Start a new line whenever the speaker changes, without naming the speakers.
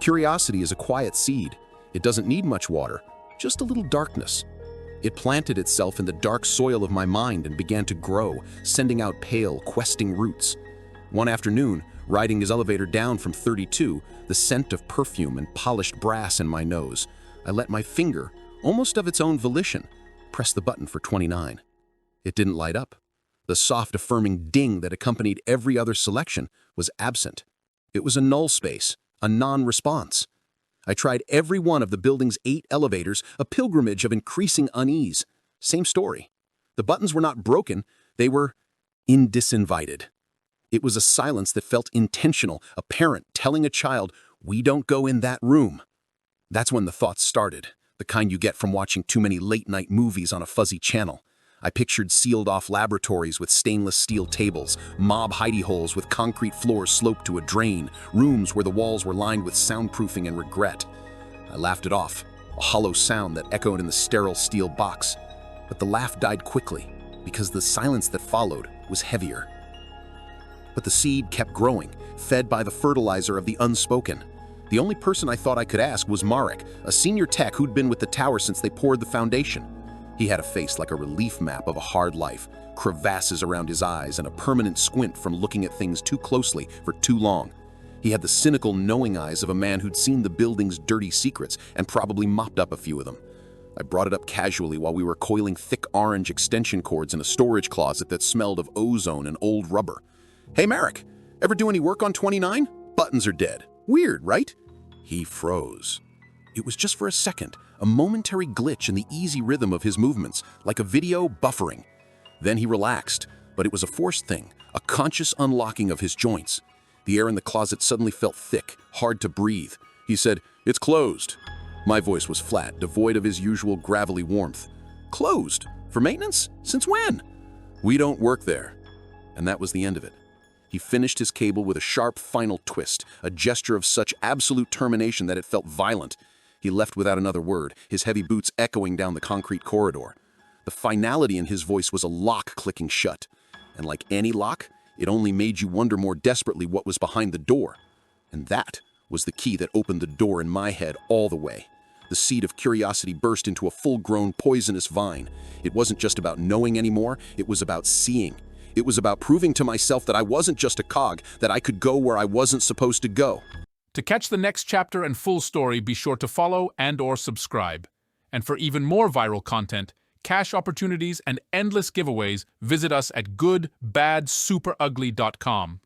Curiosity is a quiet seed. It doesn't need much water, just a little darkness. It planted itself in the dark soil of my mind and began to grow, sending out pale, questing roots. One afternoon, riding his elevator down from 32, the scent of perfume and polished brass in my nose, I let my finger, almost of its own volition, press the button for 29. It didn't light up. The soft, affirming ding that accompanied every other selection was absent. It was a null space, a non-response. I tried every one of the building's 8 elevators, a pilgrimage of increasing unease. Same story. The buttons were not broken, they were disinvited. It was a silence that felt intentional, a parent telling a child, "We don't go in that room." That's when the thoughts started, the kind you get from watching too many late-night movies on a fuzzy channel. I pictured sealed-off laboratories with stainless steel tables, mob hidey holes with concrete floors sloped to a drain, rooms where the walls were lined with soundproofing and regret. I laughed it off, a hollow sound that echoed in the sterile steel box. But the laugh died quickly, because the silence that followed was heavier. But the seed kept growing, fed by the fertilizer of the unspoken. The only person I thought I could ask was Marek, a senior tech who'd been with the tower since they poured the foundation. He had a face like a relief map of a hard life, crevasses around his eyes and a permanent squint from looking at things too closely for too long. He had the cynical, knowing eyes of a man who'd seen the building's dirty secrets and probably mopped up a few of them. I brought it up casually while we were coiling thick orange extension cords in a storage closet that smelled of ozone and old rubber. "Hey, Marek, ever do any work on 29? Buttons are dead. Weird, right?" He froze. It was just for a second, a momentary glitch in the easy rhythm of his movements, like a video buffering. Then he relaxed, but it was a forced thing, a conscious unlocking of his joints. The air in the closet suddenly felt thick, hard to breathe. He said, "It's closed." My voice was flat, devoid of his usual gravelly warmth. "Closed? For maintenance? Since when?" "We don't work there." And that was the end of it. He finished his cable with a sharp final twist, a gesture of such absolute termination that it felt violent. He left without another word, his heavy boots echoing down the concrete corridor. The finality in his voice was a lock clicking shut. And like any lock, it only made you wonder more desperately what was behind the door. And that was the key that opened the door in my head all the way. The seed of curiosity burst into a full-grown, poisonous vine. It wasn't just about knowing anymore, it was about seeing. It was about proving to myself that I wasn't just a cog, that I could go where I wasn't supposed to go.
To catch the next chapter and full story, be sure to follow and/or subscribe. And for even more viral content, cash opportunities, and endless giveaways, visit us at goodbadsuperugly.com.